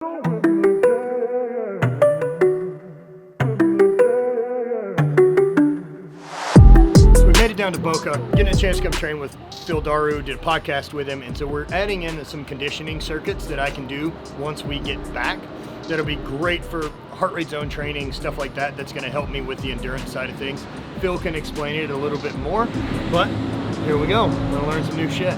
So we made it down to Boca, getting a chance to come train with Daru, did a podcast with him, and so we're adding in some conditioning circuits that I can do once we get back. That'll be great for heart rate zone training, stuff like that. That's going to help me with the endurance side of things. Phil can explain it a little bit more, but here we go. We're going to learn some new shit.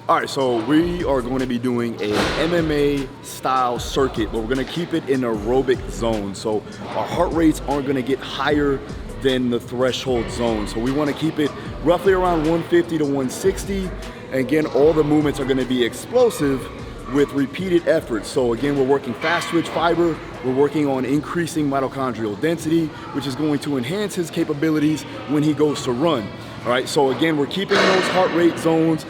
All right, so we are going to be doing a MMA-style circuit, but we're going to keep it in aerobic zone. So our heart rates aren't going to get higher than the threshold zone. So we want to keep it roughly around 150 to 160. And again, all the movements are going to be explosive with repeated efforts. So again, we're working fast twitch fiber. We're working on increasing mitochondrial density, which is going to enhance his capabilities when he goes to run. All right, so again, we're keeping those heart rate zones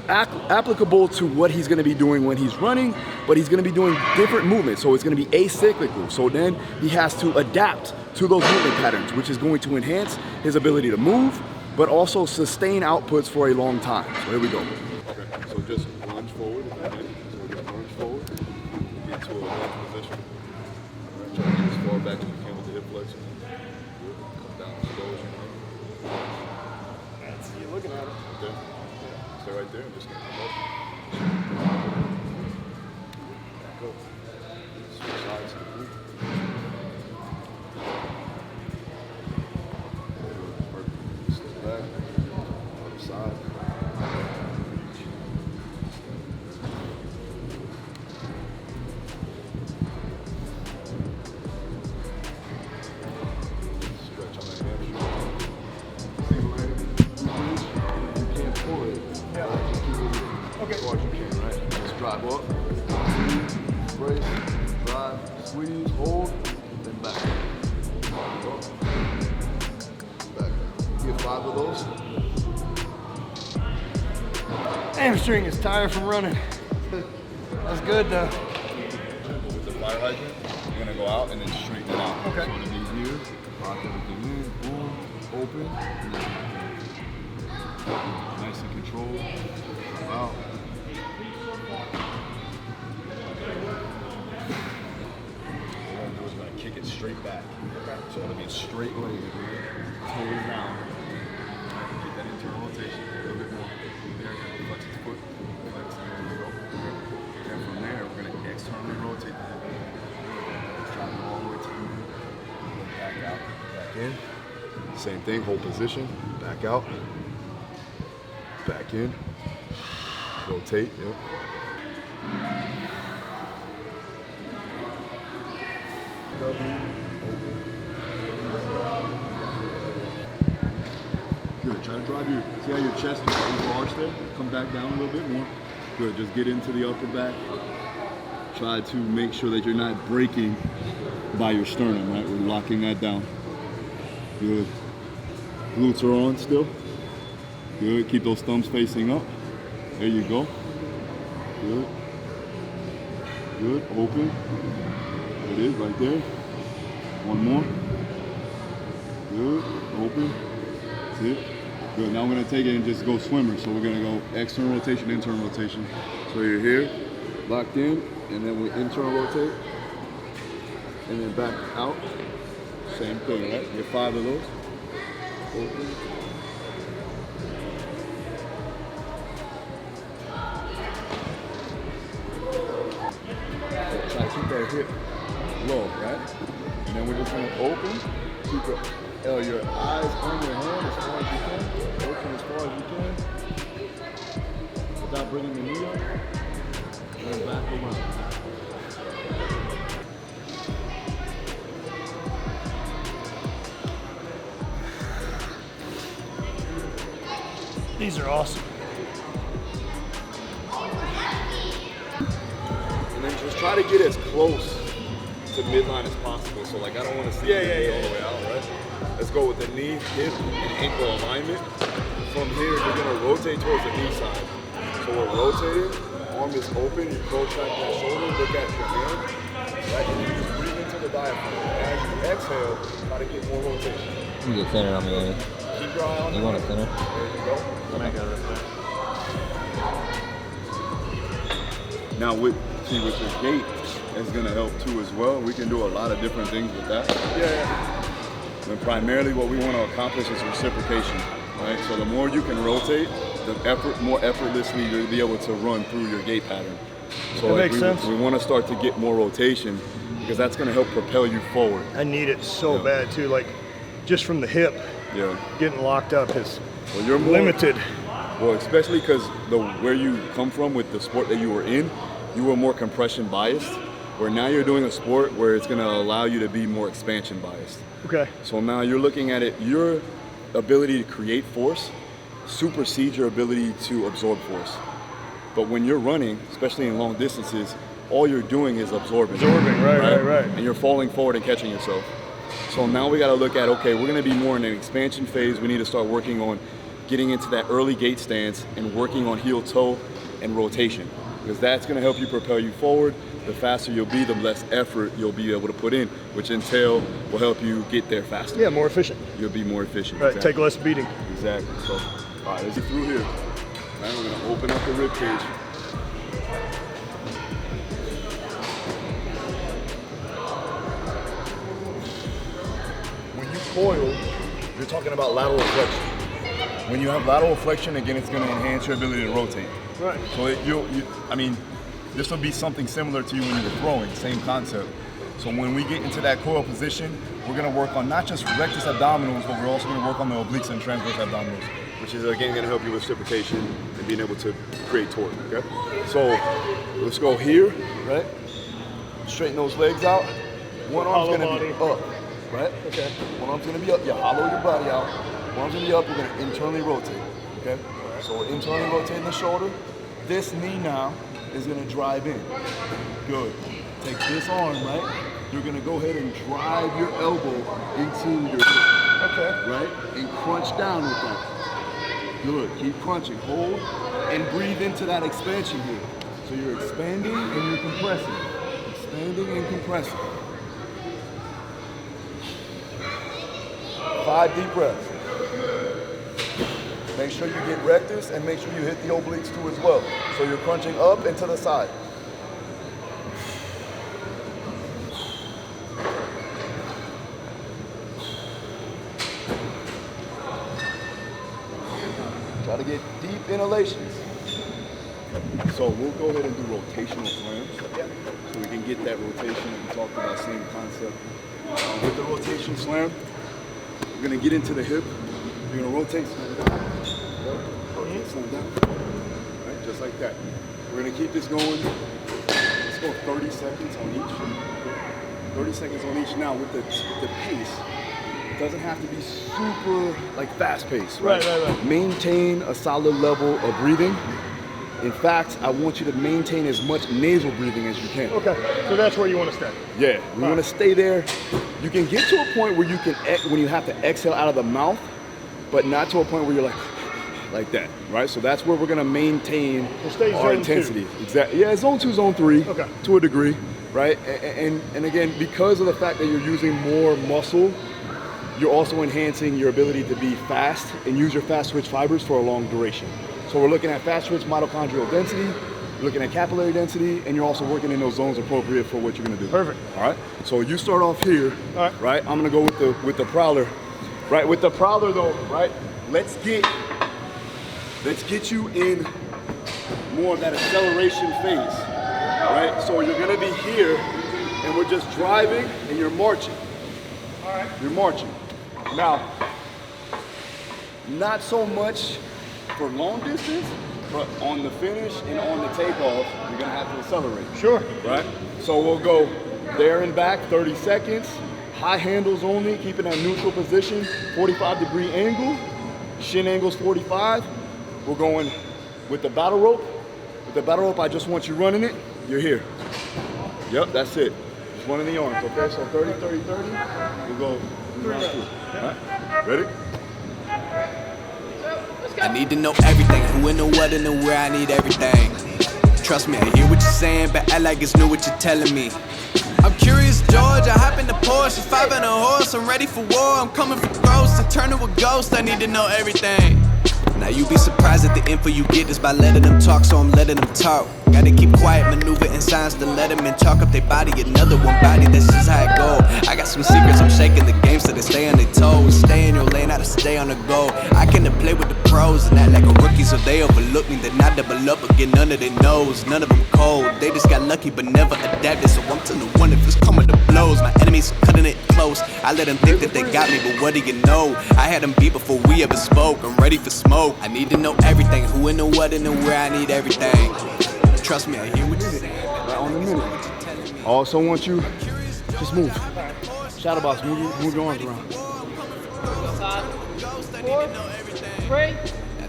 applicable to what he's going to be doing when he's running, but he's going to be doing different movements, so it's going to be acyclical. So then he has to adapt to those movement patterns, which is going to enhance his ability to move, but also sustain outputs for a long time. So here we go. Okay, so just lunge forward. So we're going to lunge forward, get to a lunge position. Try to get as far back as you can with the hip flexion. Come down as slow as you can. That's you looking at it. Okay. Stay right there and just get come up. Back up. Switch sides to the glute. Perfect. Step back. Other side. Stretch on that hamstring. Single-legged. You can't pull it. Just keep it as far as you can, right? Just drive up, brace, drive, squeeze, hold, then back. Up, back. You get 5 of those. Hamstring is tired from running. That's good though. With the fire hydrant, you're gonna go out and then straighten it out. Okay. So the knees here, lock everything in, boom, open, nice and controlled, out. What we're gonna do is we're gonna kick it straight back. So it'll be straight leg, toes down. Get that internal rotation a little bit more. There, flex his foot, flex, there we go. And from there, we're gonna externally rotate the hip. Try to go all the way to the middle. Back out, back in. Same thing, hold position, back out, back in, rotate, yep. Good, try to drive your, see how your chest is enlarged there? Come back down a little bit more. Good, just get into the upper back. Try to make sure that you're not breaking by your sternum, right? We're locking that down. Good. Glutes are on still. Good, keep those thumbs facing up. There you go. Good. Good, open. There it is, right there. One more. Good, open. That's it. Good, now we're gonna take it and just go swimmer. So we're gonna go external rotation, internal rotation. So you're here, locked in, and then we internal rotate, and then back out. Same thing, right? Get 5 of those. Open. Try to keep that hip low, right? And then we're just gonna open, keep your eyes on your hand as far as you can, open as far as you can, without bringing the knee up, and then back around. These are awesome. And then just try to get as close to midline as possible. So like I don't want to see the knee all the way out, right? Let's go with the knee, hip, and ankle alignment. From here, you're gonna rotate towards the knee side. So we're rotating, arm is open, you protract that shoulder, look at your hand, right? And you just breathe into the diaphragm. As you exhale, try to get more rotation. You get thinner on me, Andy. Keep your eye on You the want it thinner? There you go. Let me go this way. Now with See, with your gait, it's gonna help too as well. We can do a lot of different things with that. Yeah. And primarily what we want to accomplish is reciprocation, right? So the more you can rotate, more effortlessly you'll be able to run through your gait pattern. So that makes sense. We want to start to get more rotation because that's going to help propel you forward. I need it so bad too, like just from the hip, getting locked up is you're more limited. Well, especially because where you come from with the sport that you were in, you were more compression biased, where now you're doing a sport where it's going to allow you to be more expansion biased. Okay. So now you're looking at it, your ability to create force supersedes your ability to absorb force. But when you're running, especially in long distances, all you're doing is absorbing. Right. And you're falling forward and catching yourself. So now we got to look at, okay, we're going to be more in an expansion phase. We need to start working on getting into that early gait stance and working on heel toe and rotation, because that's going to help you propel you forward. The faster you'll be, the less effort you'll be able to put in, which in tail will help you get there faster. Yeah, more efficient. You'll be more efficient. Right, take less beating. Exactly. So, all right, let's get through here. Now we're going to open up the rib cage. When you coil, you're talking about lateral flexion. When you have lateral flexion, again, it's going to enhance your ability to rotate. Right. So I mean, this will be something similar to you when you were throwing, same concept. So when we get into that coil position, we're going to work on not just rectus abdominals, but we're also going to work on the obliques and transverse abdominals, which is again going to help you with reciprocation and being able to create torque. Okay. So let's go here, right? Straighten those legs out. One arm's going to be up, right? Okay. One arm's going to be up. You hollow your body out. One arm's going to be up. You're going to internally rotate. Okay. So we're internally rotating the shoulder. This knee now is going to drive in. Good. Take this arm, right? You're going to go ahead and drive your elbow into your hip. Okay. Right? And crunch down with that. Good. Keep crunching. Hold and breathe into that expansion here. So you're expanding and you're compressing. Expanding and compressing. 5 deep breaths. Make sure you get rectus and make sure you hit the obliques too as well. So you're crunching up and to the side. Try to get deep inhalations. So we'll go ahead and do rotational slams. So we can get that rotation that we talked about, same concept. With the rotation slam, we're gonna get into the hip. You're gonna rotate, slam down. Rotate, slam down. Right, just like that. We're gonna keep this going. Let's go 30 seconds on each. 30 seconds on each. Now with the pace, it doesn't have to be super like fast pace, right? Right. Maintain a solid level of breathing. In fact, I want you to maintain as much nasal breathing as you can. Okay, so that's where you want to stay. Yeah, we want to stay there. You can get to a point where you can, when you have to exhale out of the mouth, but not to a point where you're like that, right? So that's where we're going to maintain our intensity. Exactly. Yeah, zone 2, zone 3, to a degree, right? And again, because of the fact that you're using more muscle, you're also enhancing your ability to be fast and use your fast twitch fibers for a long duration. So we're looking at fast twitch mitochondrial density, you're looking at capillary density, and you're also working in those zones appropriate for what you're gonna do. Perfect. All right, so you start off here, right? I'm gonna go with the Prowler. Right, with the Prowler though, right? Let's get you in more of that acceleration phase, right? So you're gonna be here, and we're just driving, and you're marching. All right. You're marching. Now, not so much for long distance, but on the finish and on the takeoff, you're gonna have to accelerate. Sure. Right? So we'll go there and back, 30 seconds, high handles only, keeping that neutral position, 45-degree angle, shin angle's 45. We're going with the battle rope. With the battle rope, I just want you running it. You're here. Yep, that's it. Just running the arms, okay? So 30, 30, 30. We'll go round 2. All right? Ready? I need to know everything, who and the what and the where, I need everything. Trust me, I hear what you're saying, but act like it's new what you're telling me. I'm curious, George, I hop in the Porsche, 5 on a horse, I'm ready for war, I'm coming for gross, and turn to a ghost, I need to know everything. Now you be surprised at the info you get is by letting them talk, so I'm letting them talk. Gotta keep quiet, maneuver in signs to let them in. Chalk up their body, another one body, that's just how it go. I got some secrets, I'm shaking the game so they stay on their toes. Stay in your lane, how to stay on the go. I can play with the pros and act like a rookie, so they overlook me. Then I double up again, none of their nose, none of them cold. They just got lucky but never adapted, so I'm to the one if it's coming to blows. My enemies cutting it close, I let them think that they got me, but what do you know? I had them beat before we ever spoke, I'm ready for smoke. I need to know everything, who and the what and the where, I need everything. Trust me, I hear what you're saying. Right on the minute. I also want you, just move. Shadow box, move your arms around. 4, 3.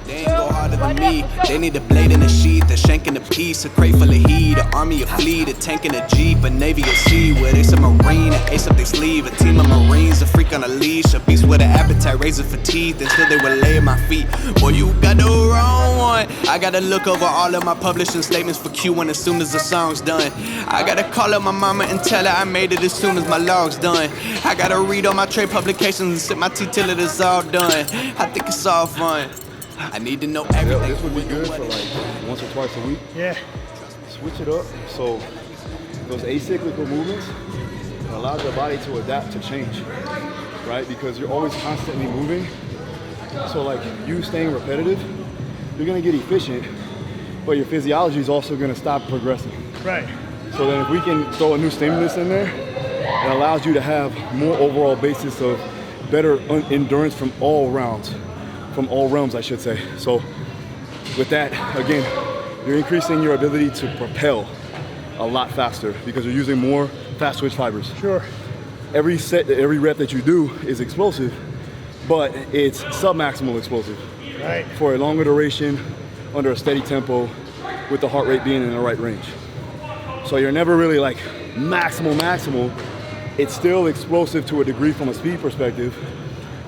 They ain't go harder than me. They need a blade in a sheath, a shank in a piece, a crate full of heat, an army, a fleet, a tank in a jeep, a navy, a sea, where they a marine, an ace up their sleeve, a team of marines, a freak on a leash, a beast with an appetite, razor for teeth, until they would lay at my feet. Boy, you got the wrong one. I gotta look over all of my publishing statements for Q1 as soon as the song's done. I gotta call up my mama and tell her I made it as soon as my log's done. I gotta read all my trade publications and sip my tea till it is all done. I think it's all fun. I need to know everything. Yeah, this would be good for like once or twice a week. Yeah. Switch it up so those acyclical movements allow your body to adapt to change, right? Because you're always constantly moving. So like you staying repetitive, you're gonna get efficient, but your physiology is also gonna stop progressing. Right. So then if we can throw a new stimulus in there, it allows you to have more overall basis of better endurance from all rounds. From all realms, I should say. So with that, again, you're increasing your ability to propel a lot faster because you're using more fast twitch fibers. Sure. Every set, every rep that you do is explosive, but it's sub-maximal explosive. Right. For a longer duration, under a steady tempo, with the heart rate being in the right range. So you're never really like maximal. It's still explosive to a degree from a speed perspective,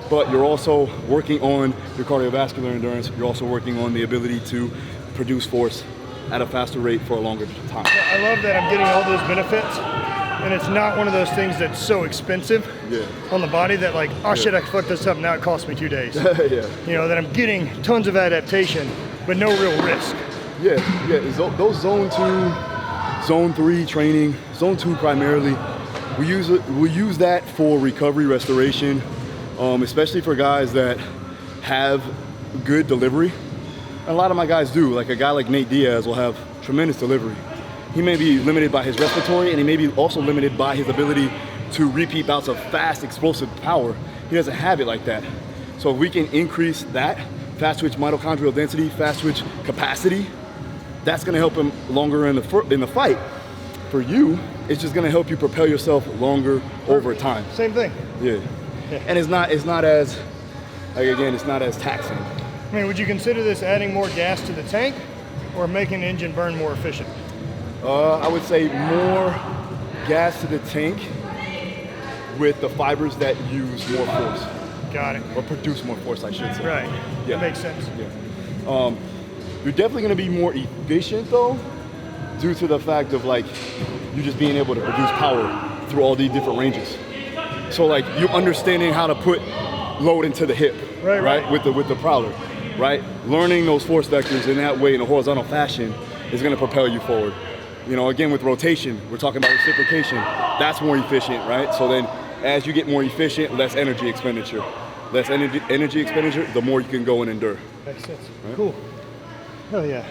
but you're also working on your cardiovascular endurance. You're also working on the ability to produce force at a faster rate for a longer time. I love that I'm getting all those benefits, and it's not one of those things that's so expensive on the body that like, oh shit, I fucked this up, now it cost me 2 days. Yeah. You know, that I'm getting tons of adaptation, but no real risk. Yeah. Those zone 2, zone 3 training, zone 2 primarily, we use that for recovery, restoration, especially for guys that have good delivery. And a lot of my guys do. Like a guy like Nate Diaz will have tremendous delivery. He may be limited by his respiratory, and he may be also limited by his ability to repeat bouts of fast, explosive power. He doesn't have it like that. So if we can increase that, fast twitch mitochondrial density, fast twitch capacity, that's gonna help him longer in the fight. For you, it's just gonna help you propel yourself longer over time. Same thing. Yeah. And it's not as, like again, it's not as taxing. I mean, would you consider this adding more gas to the tank or making the engine burn more efficient? I would say more gas to the tank with the fibers that use more force. Got it. Or produce more force, I should say. Right. Yeah. That makes sense. Yeah. You're definitely gonna be more efficient though, due to the fact of like, you just being able to produce power through all these different ranges. So like you understanding how to put load into the hip, right? With the Prowler, right? Learning those force vectors in that way in a horizontal fashion is gonna propel you forward. You know, again with rotation, we're talking about reciprocation. That's more efficient, right? So then as you get more efficient, less energy expenditure. Less energy expenditure, the more you can go and endure. Makes sense. Right? Cool. Hell yeah.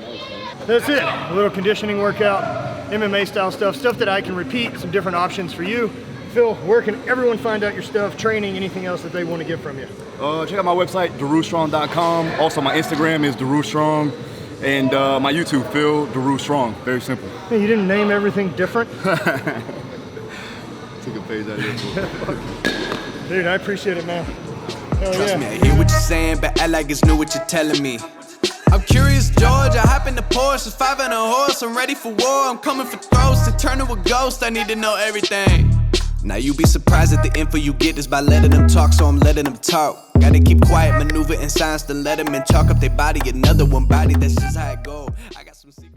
That's it. A little conditioning workout, MMA style stuff that I can repeat, some different options for you. Phil, where can everyone find out your stuff, training, anything else that they want to get from you? Check out my website, darustrong.com. Also, my Instagram is darustrong. And my YouTube, Phil Daru Strong. Very simple. Hey, you didn't name everything different? Took a page out of your Dude, I appreciate it, man. Hell Trust yeah. me, I hear what you're saying, but act like it's new what you're telling me. I'm curious, George, I hop in the Porsche, 5 and a horse, I'm ready for war, I'm coming for throats, to turn to a ghost, I need to know everything. Now you be surprised at the info you get is by letting them talk, so I'm letting them talk. Gotta keep quiet, maneuver in signs to let them in, chalk up their body, another one body, that's just how it go. I got some secrets.